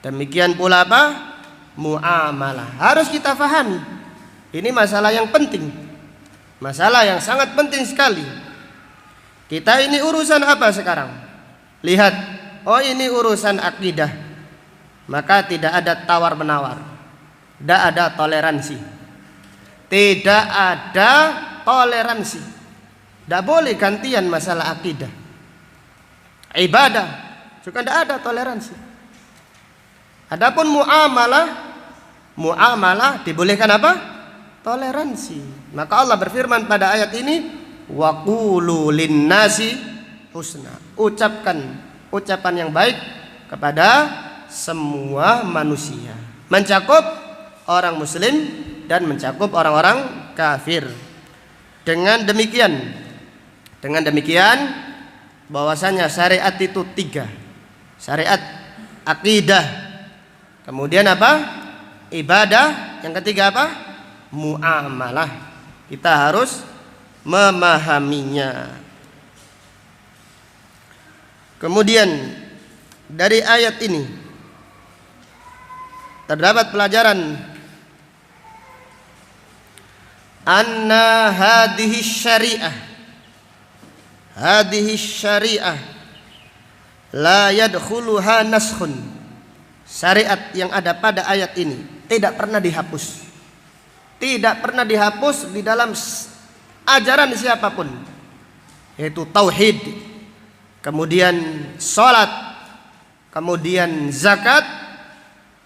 demikian pula apa? Muamalah. Harus kita pahami. Ini masalah yang penting. Masalah yang sangat penting sekali. Kita ini urusan apa sekarang? Lihat, oh ini urusan akidah. Maka tidak ada tawar-menawar. Tidak ada toleransi. Tidak ada toleransi. Tidak boleh gantian masalah akidah. Ibadah juga tidak ada toleransi. Adapun muamalah dibolehkan apa? Toleransi. Maka Allah berfirman pada ayat ini, wa qulu linnasi husna. Ucapkan ucapan yang baik kepada semua manusia. Mencakup orang muslim dan mencakup orang-orang kafir. Dengan demikian bahwasanya syariat itu 3. Syariat akidah, kemudian apa? Ibadah, yang ketiga apa? Muamalah. Kita harus memahaminya. Kemudian dari ayat ini terdapat pelajaran anna hadhihi syariah la yadkhuluha naskhun. Syariat yang ada pada ayat ini tidak pernah dihapus. Tidak pernah dihapus di dalam ajaran siapapun, yaitu tauhid, kemudian salat, kemudian zakat,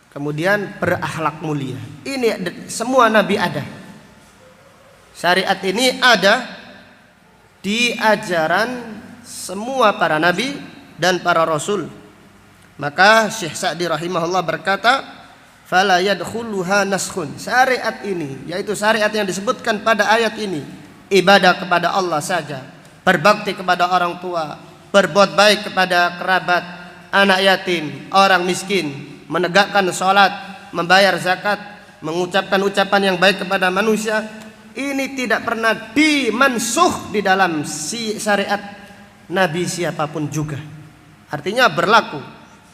kemudian berakhlak mulia. Ini semua nabi ada. Syariat ini ada di ajaran semua para nabi dan para rasul. Maka Syekh Sa'di rahimahullah berkata, fala yadkhuluha naskhun. Syariat ini, yaitu syariat yang disebutkan pada ayat ini, ibadah kepada Allah saja, berbakti kepada orang tua, berbuat baik kepada kerabat, anak yatim, orang miskin, menegakkan sholat, membayar zakat, mengucapkan ucapan yang baik kepada manusia, ini tidak pernah dimansuh di dalam syariat nabi siapapun juga. Artinya berlaku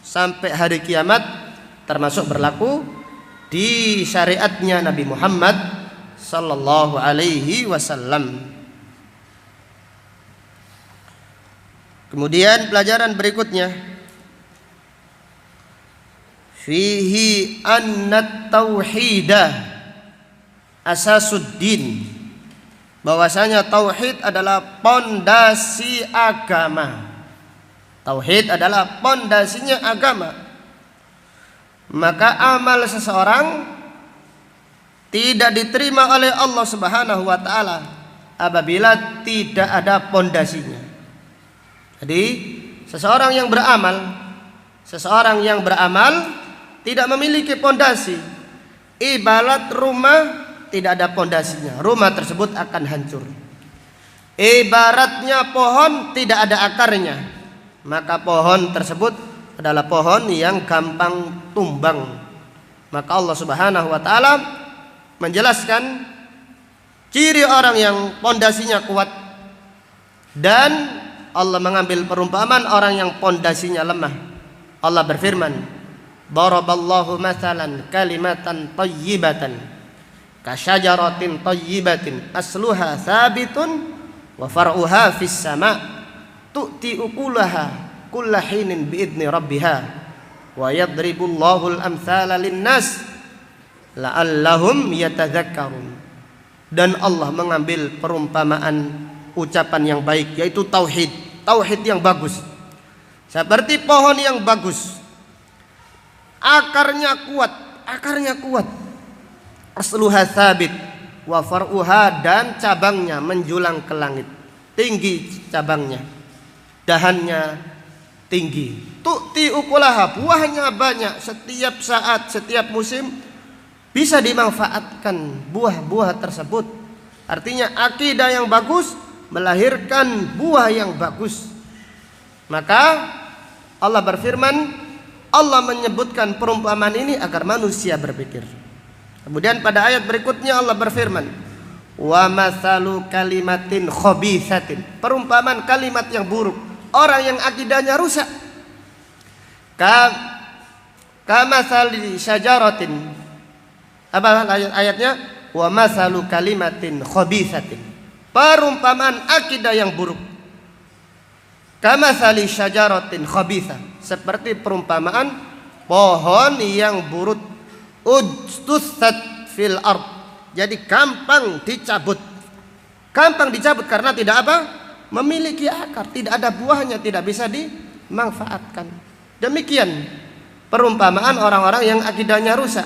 sampai hari kiamat, termasuk berlaku di syariatnya Nabi Muhammad sallallahu alaihi wasallam. Kemudian pelajaran berikutnya, fihi anna tauhidah asasuddin, bahwasanya tauhid adalah pondasi agama. Tauhid adalah pondasinya agama. Maka amal seseorang tidak diterima oleh Allah Subhanahu wa taala apabila tidak ada pondasinya. Jadi seseorang yang beramal tidak memiliki pondasi, ibarat rumah tidak ada pondasinya, rumah tersebut akan hancur. Ibaratnya pohon tidak ada akarnya, maka pohon tersebut adalah pohon yang gampang tumbang. Maka Allah Subhanahu wa taala menjelaskan ciri orang yang pondasinya kuat, dan Allah mengambil perumpamaan orang yang pondasinya lemah. Allah berfirman, daraballahu mathalan kalimatan thayyibatan kasyajaratin thayyibatin asluha thabitun wa far'uha fis sama' tu'ti ukulaha kulla hinin biidni rabbiha wa yadribullahu al-amthala linnas la'allahum yatadzakkarun. Dan Allah mengambil perumpamaan ucapan yang baik, yaitu tauhid yang bagus, seperti pohon yang bagus, akarnya kuat, asluha tsabit wa far'uha, dan cabangnya menjulang ke langit, tinggi cabangnya, dahannya tinggi, tu'ti ukulaha, buahnya banyak, setiap saat, setiap musim bisa dimanfaatkan buah-buah tersebut. Artinya akidah yang bagus melahirkan buah yang bagus. Maka Allah berfirman, Allah menyebutkan perumpamaan ini agar manusia berpikir. Kemudian pada ayat berikutnya Allah berfirman, wa mathalu kalimatin khabithatin, perumpamaan kalimat yang buruk, orang yang akidahnya rusak, kamathali syajaratin, apa ayatnya? Wa mathalu kalimatin khabithatin, perumpamaan akidah yang buruk, kamathali syajaratin khabithah, seperti perumpamaan pohon yang buruk, ujtussat fil ard, jadi gampang dicabut karena tidak apa? Memiliki akar, tidak ada buahnya, tidak bisa dimanfaatkan. Demikian perumpamaan orang-orang yang akidahnya rusak,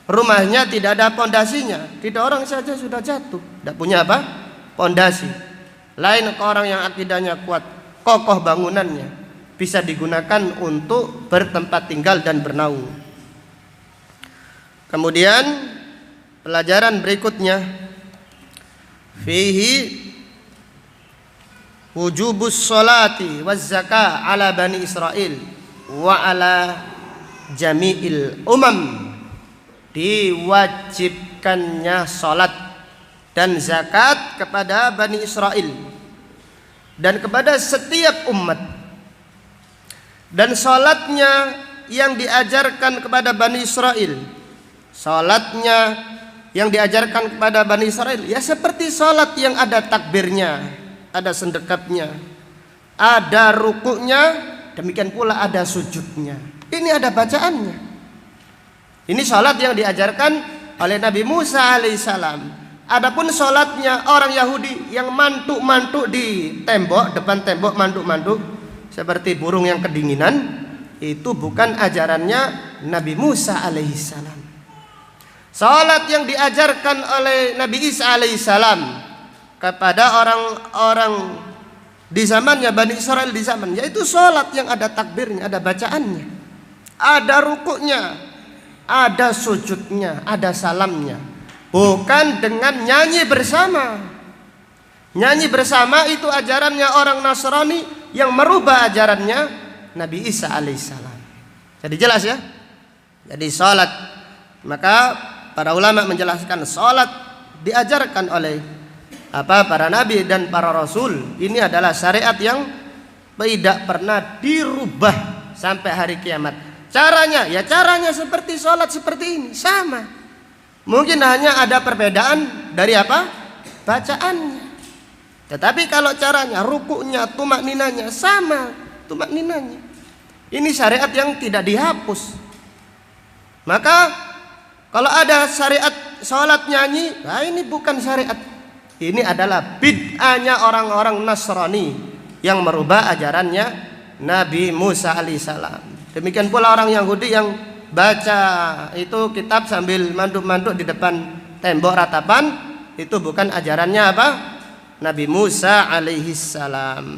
rumahnya tidak ada pondasinya, tidak, orang saja sudah jatuh, tidak punya apa? Pondasi. Lain ke orang yang akidahnya kuat, kokoh bangunannya, bisa digunakan untuk bertempat tinggal dan bernaung. Kemudian pelajaran berikutnya, fihi wujubus sholati waz zakah ala bani Israil wa ala jami'il umam, diwajibkannya salat dan zakat kepada Bani Israel dan kepada setiap umat. Dan salatnya yang diajarkan kepada Bani Israel, salatnya yang diajarkan kepada Bani Israel ya seperti salat yang ada takbirnya, ada sendekapnya, ada rukuknya, demikian pula ada sujudnya. Ini ada bacaannya. Ini salat yang diajarkan oleh Nabi Musa alaihissalam. Adapun salatnya orang Yahudi yang mantuk-mantuk di tembok, depan tembok mantuk-mantuk seperti burung yang kedinginan, itu bukan ajarannya Nabi Musa alaihissalam. Salat yang diajarkan oleh Nabi Isa alaihissalam kepada orang-orang di zamannya, Bani Israel di zaman, yaitu salat yang ada takbirnya, ada bacaannya, ada rukuknya, ada sujudnya, ada salamnya. Bukan dengan nyanyi bersama. Nyanyi bersama itu ajarannya orang Nasrani yang merubah ajarannya Nabi Isa alaihissalam. Jadi jelas ya. Jadi salat, maka para ulama menjelaskan salat diajarkan oleh para nabi dan para rasul. Ini adalah syariat yang tidak pernah dirubah sampai hari kiamat. Caranya seperti salat seperti ini, sama. Mungkin hanya ada perbedaan dari bacaannya. Tetapi kalau caranya, rukuknya, tumakninanya sama, tumakninanya. Ini syariat yang tidak dihapus. Maka kalau ada syariat salat nyanyi, nah ini bukan syariat. Ini adalah bid'ahnya orang-orang Nasrani yang merubah ajarannya Nabi Musa alaihissalam. Demikian pula orang Yahudi yang baca itu kitab sambil mantuk-mantuk di depan tembok ratapan, itu bukan ajarannya Nabi Musa alaihissalam.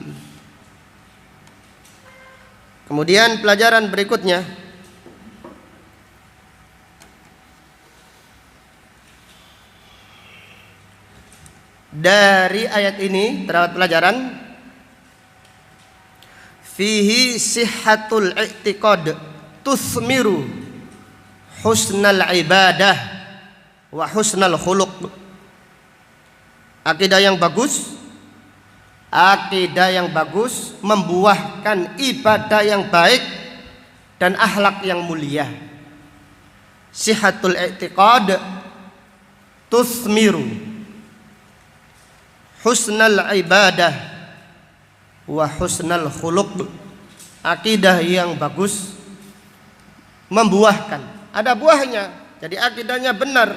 Kemudian pelajaran berikutnya, dari ayat ini terdapat pelajaran fihi sihhatul i'tiqad tusmiru husnal ibadah wa husnal khuluq. Akidah yang bagus membuahkan ibadah yang baik dan akhlak yang mulia. Sihhatul i'tiqad tusmiru husnal ibadah wa husnal khuluq. Akidah yang bagus membuahkan, ada buahnya. Jadi akidahnya benar,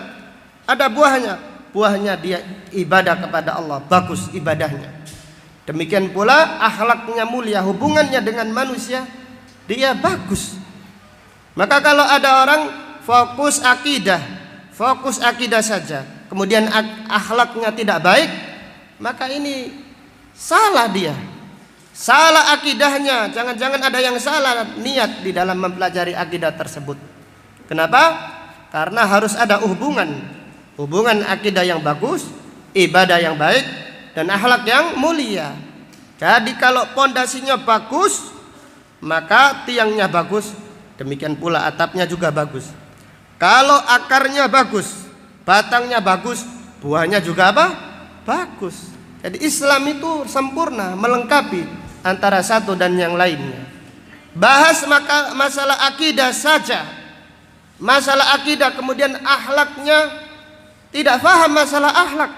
ada buahnya dia ibadah kepada Allah, bagus ibadahnya. Demikian pula akhlaknya mulia, hubungannya dengan manusia dia bagus. Maka kalau ada orang fokus akidah saja, kemudian akhlaknya tidak baik, maka ini salah dia. Salah akidahnya, jangan-jangan ada yang salah niat di dalam mempelajari akidah tersebut. Kenapa? Karena harus ada hubungan akidah yang bagus, ibadah yang baik, dan akhlak yang mulia. Jadi kalau pondasinya bagus, maka tiangnya bagus, demikian pula atapnya juga bagus. Kalau akarnya bagus, batangnya bagus, buahnya juga bagus. Jadi Islam itu sempurna, melengkapi antara satu dan yang lainnya. Bahas masalah akidah saja, masalah akidah, kemudian akhlaknya tidak paham masalah akhlak,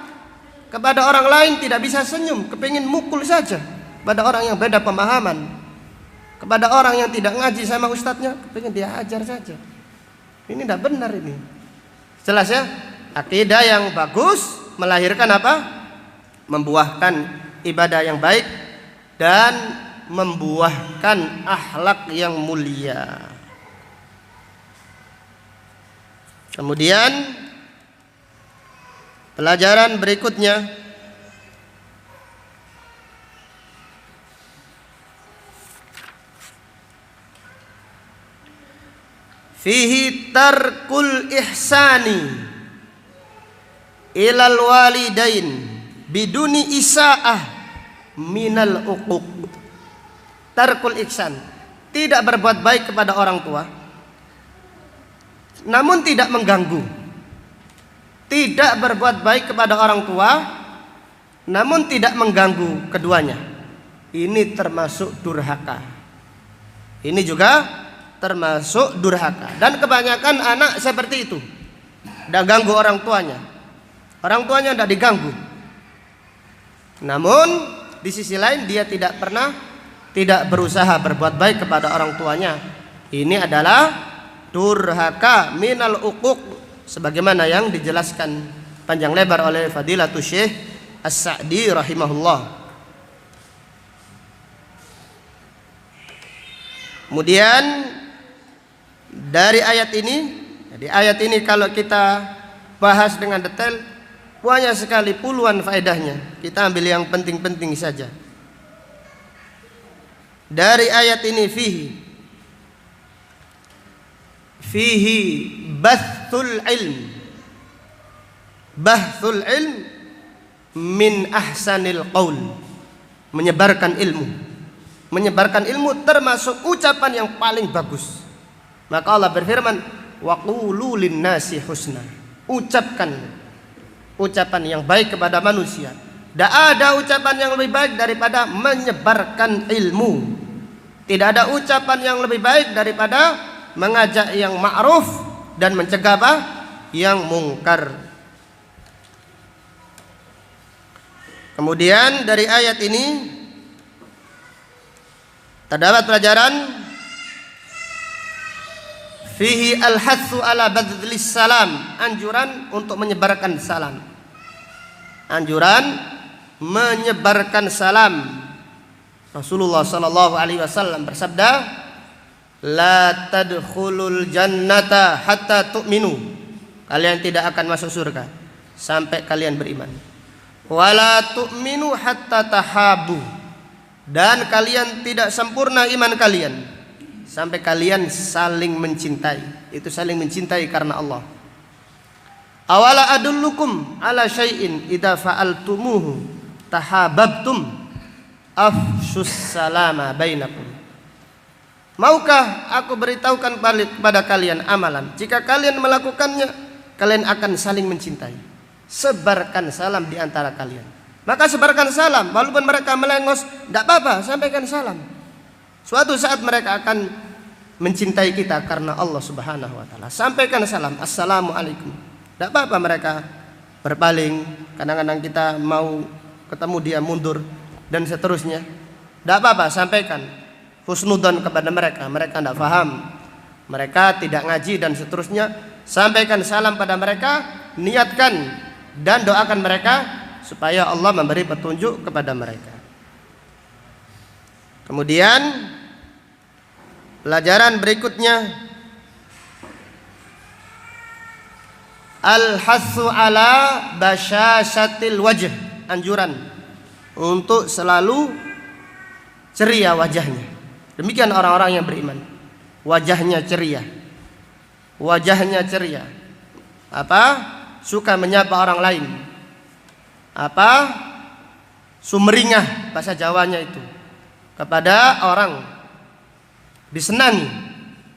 kepada orang lain tidak bisa senyum, kepingin mukul saja pada orang yang beda pemahaman, kepada orang yang tidak ngaji sama ustadznya kepingin dia ajar saja. Ini tidak benar ini. Jelas ya, akidah yang bagus melahirkan membuahkan ibadah yang baik dan membuahkan akhlak yang mulia. Kemudian pelajaran berikutnya, fihi tarkul ihsani ilal walidain biduni isaah minal uquq. Tarkul ihsan, tidak berbuat baik kepada orang tua namun tidak mengganggu. Tidak berbuat baik kepada orang tua namun tidak mengganggu keduanya. Ini termasuk durhaka. Ini juga termasuk durhaka. Dan kebanyakan anak seperti itu, tidak ganggu orang tuanya. Orang tuanya tidak diganggu, namun di sisi lain dia tidak berusaha berbuat baik kepada orang tuanya. Ini adalah durhaka minal uquq, sebagaimana yang dijelaskan panjang lebar oleh Fadilatul Syekh As-Sa'di rahimahullah. Kemudian dari ayat ini kalau kita bahas dengan detail banyak sekali, puluhan faedahnya. Kita ambil yang penting-penting saja. Dari ayat ini fihi bathul ilm min ahsanil qaul, menyebarkan ilmu termasuk ucapan yang paling bagus. Maka Allah berfirman, wa qulu linnasi husna, ucapkan ucapan yang baik kepada manusia. Tidak ada ucapan yang lebih baik daripada menyebarkan ilmu. Tidak ada ucapan yang lebih baik daripada mengajak yang ma'ruf dan mencegah yang mungkar. Kemudian dari ayat ini terdapat pelajaran fihi al-hatsu ala badlis salam, anjuran untuk menyebarkan salam. Anjuran menyebarkan salam. Rasulullah sallallahu alaihi wasallam bersabda, la tadkhulul jannata hatta tu'minu, kalian tidak akan masuk surga sampai kalian beriman. Wala tu'minu hatta tahabu, dan kalian tidak sempurna iman kalian sampai kalian saling mencintai. Itu saling mencintai karena Allah. Awala adullukum ala syai'in idza fa'altumuhu tahabbtum afshus salama bainakum. Maukah aku beritahukan kepada kalian amalan, jika kalian melakukannya kalian akan saling mencintai. Sebarkan salam di antara kalian. Maka sebarkan salam, walaupun mereka melengos, tidak apa-apa, sampaikan salam. Suatu saat mereka akan mencintai kita karena Allah Subhanahu wa taala. Sampaikan salam, assalamualaikum. Tidak apa-apa mereka berpaling, kadang-kadang kita mau ketemu dia mundur dan seterusnya. Tidak apa-apa, sampaikan husnudzon kepada mereka. Mereka tidak paham, mereka tidak ngaji dan seterusnya. Sampaikan salam pada mereka, niatkan dan doakan mereka supaya Allah memberi petunjuk kepada mereka. Kemudian pelajaran berikutnya, al-hassu ala basyasyatil wajh, anjuran untuk selalu ceria wajahnya. Demikian orang-orang yang beriman, wajahnya ceria. Wajahnya ceria. Apa? Suka menyapa orang lain. Apa? Sumringah, bahasa Jawanya itu, kepada orang, disenangi.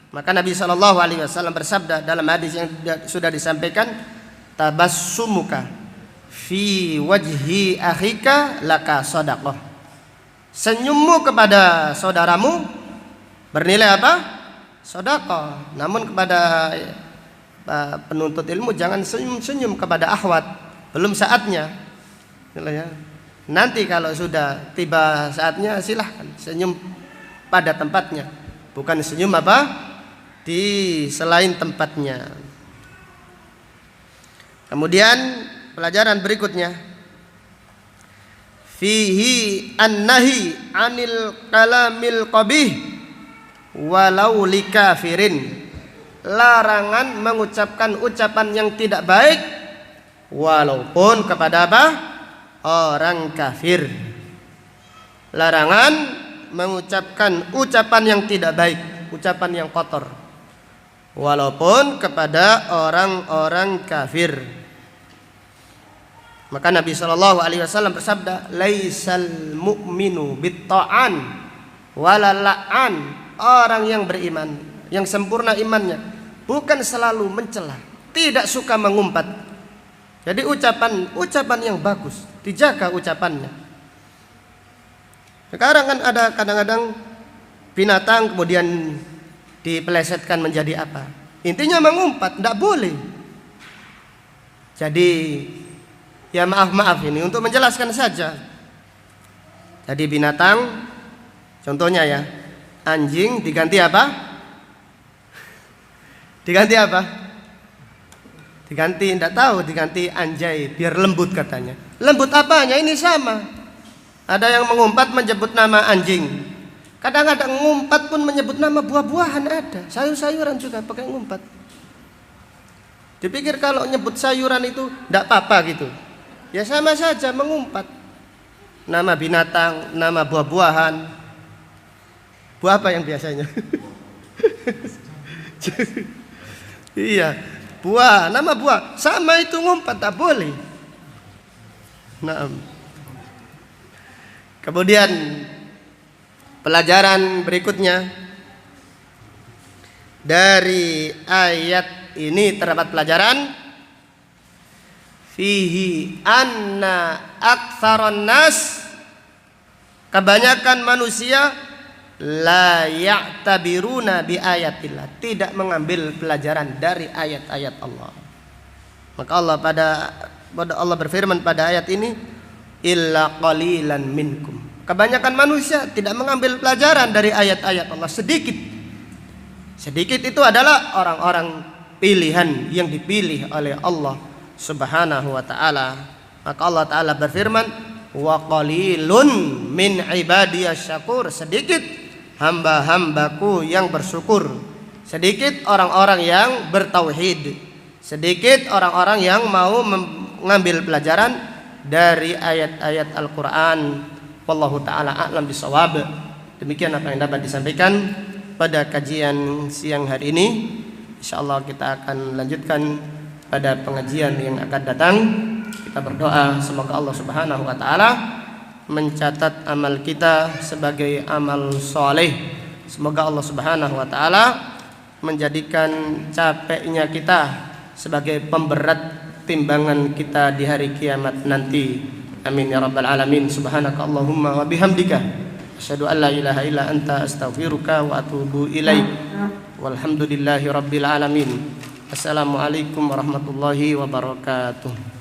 Maka Nabi SAW bersabda dalam hadis yang sudah disampaikan, tabassumuka fi wajhi akhika laka shadaqah. Senyummu kepada saudaramu bernilai apa? Sedekah. Namun kepada penuntut ilmu jangan senyum-senyum kepada akhwat, belum saatnya. Nanti kalau sudah tiba saatnya silahkan senyum pada tempatnya, bukan senyum apa? Di selain tempatnya. Kemudian pelajaran berikutnya, fihi an-nahi 'anil kalamil qabih walau likafirin, larangan mengucapkan ucapan yang tidak baik walaupun kepada apa? Orang kafir. Larangan mengucapkan ucapan yang tidak baik, ucapan yang kotor, walaupun kepada orang-orang kafir. Maka Nabi Shallallahu Alaihi Wasallam bersabda, laisal mu'minu bitta'an walala'an. Orang yang beriman, yang sempurna imannya, bukan selalu mencela, tidak suka mengumpat. Jadi ucapan yang bagus, dijaga ucapannya. Sekarang kan ada kadang-kadang binatang kemudian dipelesetkan menjadi apa? Intinya mengumpat, tidak boleh. Jadi ya maaf ini untuk menjelaskan saja. Jadi binatang, contohnya ya, anjing diganti apa? Diganti apa? Diganti, tidak tahu, diganti anjay biar lembut katanya. Lembut apanya? Ini sama. Ada yang mengumpat menyebut nama anjing. Kadang-kadang ngumpat pun menyebut nama buah-buahan ada. Sayur-sayuran juga pakai ngumpat. Dipikir kalau nyebut sayuran itu tidak apa-apa gitu. Ya sama saja mengumpat. Nama binatang, nama buah-buahan. Buah apa yang biasanya? Iya, buah, nama buah. Sama itu ngumpat, tak boleh. Nah, kemudian pelajaran berikutnya dari ayat ini terdapat pelajaran fihi anna aktsaron nas, kebanyakan manusia la ya'tabiruna bi ayatillah, tidak mengambil pelajaran dari ayat-ayat Allah. Maka Allah berfirman pada ayat ini, illa qalilan minkum. Kebanyakan manusia tidak mengambil pelajaran dari ayat-ayat Allah, sedikit. Sedikit itu adalah orang-orang pilihan yang dipilih oleh Allah Subhanahu wa taala. Maka Allah taala berfirman, wa qalilun min ibadiyas syakur, sedikit hamba-hambaku yang bersyukur, sedikit orang-orang yang bertauhid, sedikit orang-orang yang mau mengambil pelajaran dari ayat-ayat Al-Quran. Wallahu ta'ala a'lam bisawab. Demikian apa yang dapat disampaikan pada kajian siang hari ini. InsyaAllah kita akan lanjutkan pada pengajian yang akan datang. Kita berdoa semoga Allah Subhanahu wa ta'ala mencatat amal kita sebagai amal soleh. Semoga Allah Subhanahu wa ta'ala menjadikan capeknya kita sebagai pemberat timbangan kita di hari kiamat nanti. Amin ya rabbal alamin. Subhanaka Allahumma wa bihamdika asyhadu an la ilaha illa anta astaghfiruka wa atubu ilaik. Walhamdulillahi rabbil alamin. Assalamualaikum warahmatullahi wabarakatuh.